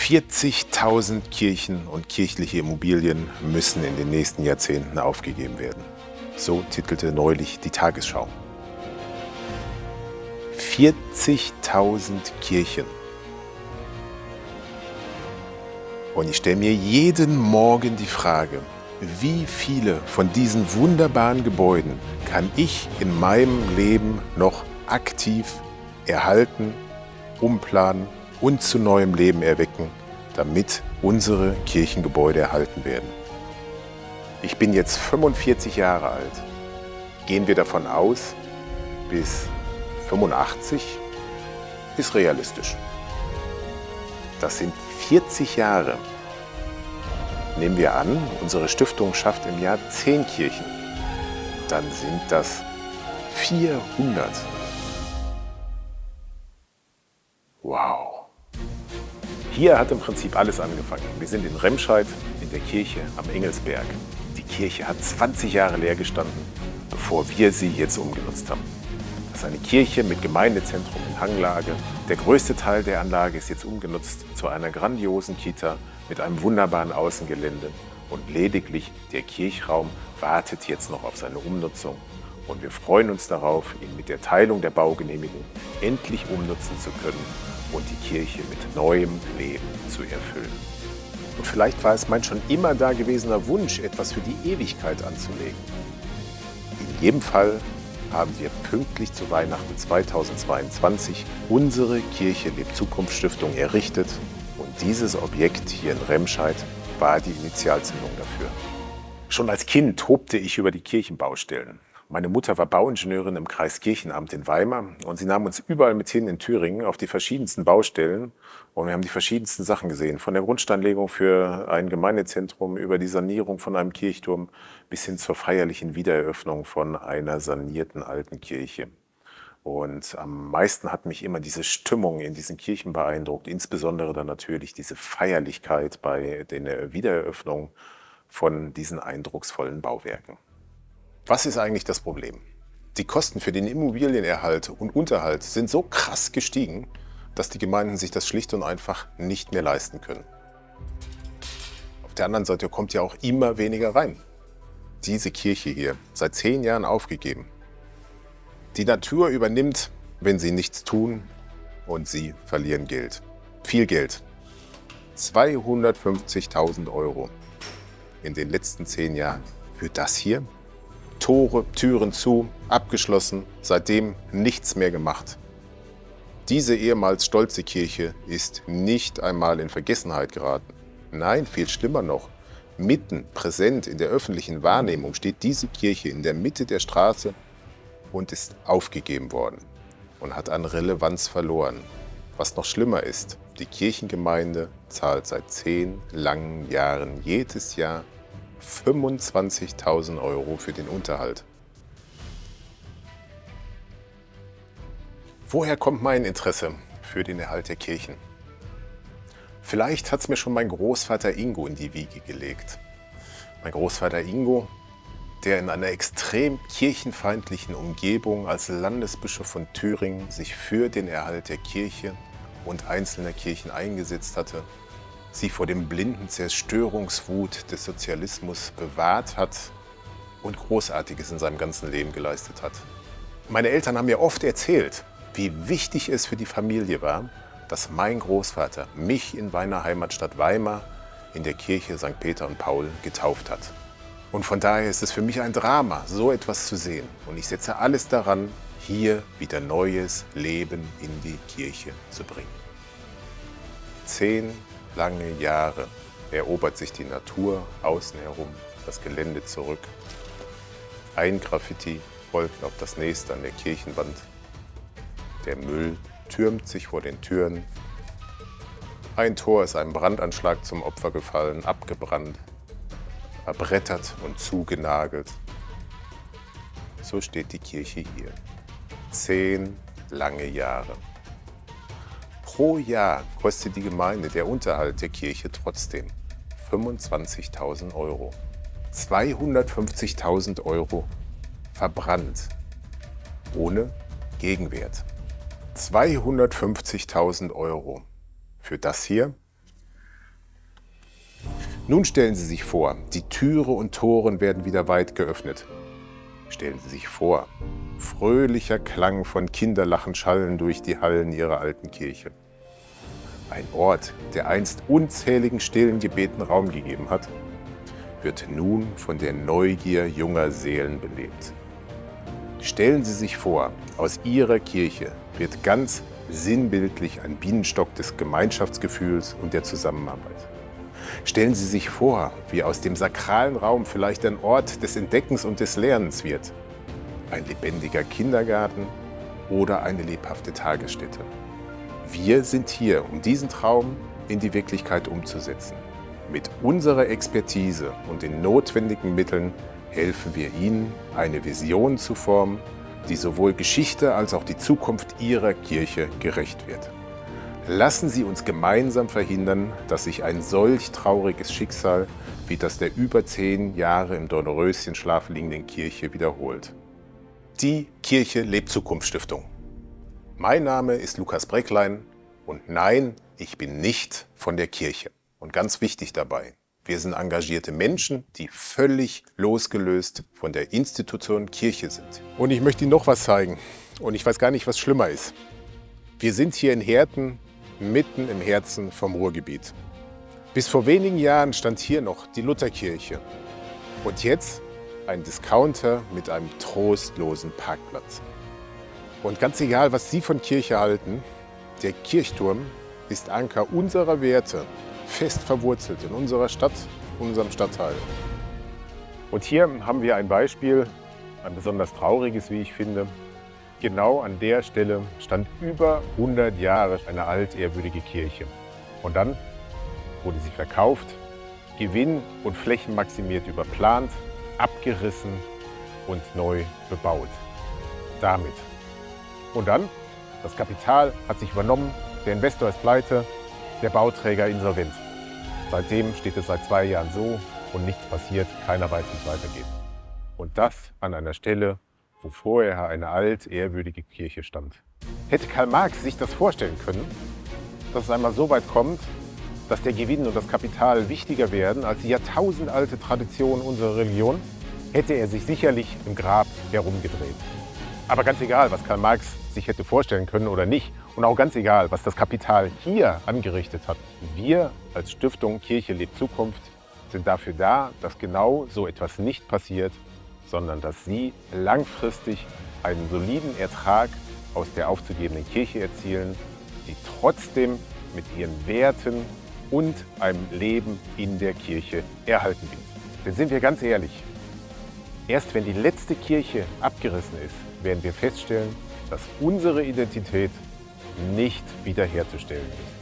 40.000 Kirchen und kirchliche Immobilien müssen in den nächsten Jahrzehnten aufgegeben werden. So titelte neulich die Tagesschau. 40.000 Kirchen. Und ich stelle mir jeden Morgen die Frage, wie viele von diesen wunderbaren Gebäuden kann ich in meinem Leben noch aktiv erhalten, umplanen und zu neuem Leben erwecken, damit unsere Kirchengebäude erhalten werden. Ich bin jetzt 45 Jahre alt. Gehen wir davon aus, bis 85 ist realistisch. Das sind 40 Jahre. Nehmen wir an, unsere Stiftung schafft im Jahr 10 Kirchen. Dann sind das 400. Wow. Hier hat im Prinzip alles angefangen. Wir sind in Remscheid in der Kirche am Engelsberg. Die Kirche hat 20 Jahre leer gestanden, bevor wir sie jetzt umgenutzt haben. Das ist eine Kirche mit Gemeindezentrum in Hanglage. Der größte Teil der Anlage ist jetzt umgenutzt zu einer grandiosen Kita mit einem wunderbaren Außengelände. Und lediglich der Kirchraum wartet jetzt noch auf seine Umnutzung. Und wir freuen uns darauf, ihn mit der Teilung der Baugenehmigung endlich umnutzen zu können und die Kirche mit neuem Leben zu erfüllen. Und vielleicht war es mein schon immer dagewesener Wunsch, etwas für die Ewigkeit anzulegen. In jedem Fall haben wir pünktlich zu Weihnachten 2022 unsere Kirche Lebt Zukunft Stiftung errichtet. Und dieses Objekt hier in Remscheid war die Initialzündung dafür. Schon als Kind tobte ich über die Kirchenbaustellen. Meine Mutter war Bauingenieurin im Kreiskirchenamt in Weimar und sie nahm uns überall mit hin in Thüringen auf die verschiedensten Baustellen. Und wir haben die verschiedensten Sachen gesehen, von der Grundsteinlegung für ein Gemeindezentrum über die Sanierung von einem Kirchturm bis hin zur feierlichen Wiedereröffnung von einer sanierten alten Kirche. Und am meisten hat mich immer diese Stimmung in diesen Kirchen beeindruckt, insbesondere dann natürlich diese Feierlichkeit bei der Wiedereröffnung von diesen eindrucksvollen Bauwerken. Was ist eigentlich das Problem? Die Kosten für den Immobilienerhalt und Unterhalt sind so krass gestiegen, dass die Gemeinden sich das schlicht und einfach nicht mehr leisten können. Auf der anderen Seite kommt ja auch immer weniger rein. Diese Kirche hier, seit 10 Jahren aufgegeben. Die Natur übernimmt, wenn sie nichts tun, und sie verlieren Geld. Viel Geld. 250.000 € in den letzten 10 Jahren für das hier. Tore, Türen zu, abgeschlossen, seitdem nichts mehr gemacht. Diese ehemals stolze Kirche ist nicht einmal in Vergessenheit geraten. Nein, viel schlimmer noch. Mitten, präsent in der öffentlichen Wahrnehmung steht diese Kirche in der Mitte der Straße und ist aufgegeben worden und hat an Relevanz verloren. Was noch schlimmer ist, die Kirchengemeinde zahlt seit 10 langen Jahren jedes Jahr 25.000 € für den Unterhalt. Woher kommt mein Interesse für den Erhalt der Kirchen? Vielleicht hat es mir schon mein Großvater Ingo in die Wiege gelegt. Mein Großvater Ingo, der in einer extrem kirchenfeindlichen Umgebung als Landesbischof von Thüringen sich für den Erhalt der Kirche und einzelner Kirchen eingesetzt hatte, sie vor dem blinden Zerstörungswut des Sozialismus bewahrt hat und Großartiges in seinem ganzen Leben geleistet hat. Meine Eltern haben mir oft erzählt, wie wichtig es für die Familie war, dass mein Großvater mich in meiner Heimatstadt Weimar in der Kirche St. Peter und Paul getauft hat. Und von daher ist es für mich ein Drama, so etwas zu sehen. Und ich setze alles daran, hier wieder neues Leben in die Kirche zu bringen. 10 lange Jahre erobert sich die Natur außen herum das Gelände zurück. Ein Graffiti folgt auf das nächste an der Kirchenwand. Der Müll türmt sich vor den Türen. Ein Tor ist einem Brandanschlag zum Opfer gefallen, abgebrannt, verbrettert und zugenagelt. So steht die Kirche hier. 10 lange Jahre. Pro Jahr kostet die Gemeinde der Unterhalt der Kirche trotzdem 25.000 €. 250.000 € verbrannt, ohne Gegenwert. 250.000 € für das hier? Nun stellen Sie sich vor, die Türe und Toren werden wieder weit geöffnet. Stellen Sie sich vor, fröhlicher Klang von Kinderlachen schallen durch die Hallen Ihrer alten Kirche. Ein Ort, der einst unzähligen stillen Gebeten Raum gegeben hat, wird nun von der Neugier junger Seelen belebt. Stellen Sie sich vor, aus Ihrer Kirche wird ganz sinnbildlich ein Bienenstock des Gemeinschaftsgefühls und der Zusammenarbeit. Stellen Sie sich vor, wie aus dem sakralen Raum vielleicht ein Ort des Entdeckens und des Lernens wird. Ein lebendiger Kindergarten oder eine lebhafte Tagesstätte. Wir sind hier, um diesen Traum in die Wirklichkeit umzusetzen. Mit unserer Expertise und den notwendigen Mitteln helfen wir Ihnen, eine Vision zu formen, die sowohl Geschichte als auch die Zukunft Ihrer Kirche gerecht wird. Lassen Sie uns gemeinsam verhindern, dass sich ein solch trauriges Schicksal wie das der über 10 Jahre im Dornröschenschlaf liegenden Kirche wiederholt. Die Kirche lebt Zukunft Stiftung. Mein Name ist Lukas Brecklein und nein, ich bin nicht von der Kirche. Und ganz wichtig dabei, wir sind engagierte Menschen, die völlig losgelöst von der Institution Kirche sind. Und ich möchte Ihnen noch was zeigen. Und ich weiß gar nicht, was schlimmer ist. Wir sind hier in Herten, mitten im Herzen vom Ruhrgebiet. Bis vor wenigen Jahren stand hier noch die Lutherkirche. Und jetzt ein Discounter mit einem trostlosen Parkplatz. Und ganz egal, was Sie von Kirche halten, der Kirchturm ist Anker unserer Werte, fest verwurzelt in unserer Stadt, unserem Stadtteil. Und hier haben wir ein Beispiel, ein besonders trauriges, wie ich finde. Genau an der Stelle stand über 100 Jahre eine altehrwürdige Kirche. Und dann wurde sie verkauft, gewinn- und flächenmaximiert überplant, abgerissen und neu bebaut. Damit. Und dann, das Kapital hat sich übernommen, der Investor ist pleite, der Bauträger insolvent. Seitdem steht es seit 2 Jahren so und nichts passiert, keiner weiß, wie es weitergeht. Und das an einer Stelle, wo vorher eine altehrwürdige Kirche stand. Hätte Karl Marx sich das vorstellen können, dass es einmal so weit kommt, dass der Gewinn und das Kapital wichtiger werden als die jahrtausendalte Tradition unserer Religion, hätte er sich sicherlich im Grab herumgedreht. Aber ganz egal, was Karl Marx sich hätte vorstellen können oder nicht, und auch ganz egal, was das Kapital hier angerichtet hat, wir als Stiftung Kirche lebt Zukunft sind dafür da, dass genau so etwas nicht passiert, sondern dass Sie langfristig einen soliden Ertrag aus der aufzugebenden Kirche erzielen, die trotzdem mit ihren Werten und einem Leben in der Kirche erhalten wird. Denn sind wir ganz ehrlich, erst wenn die letzte Kirche abgerissen ist, werden wir feststellen, dass unsere Identität nicht wiederherzustellen ist.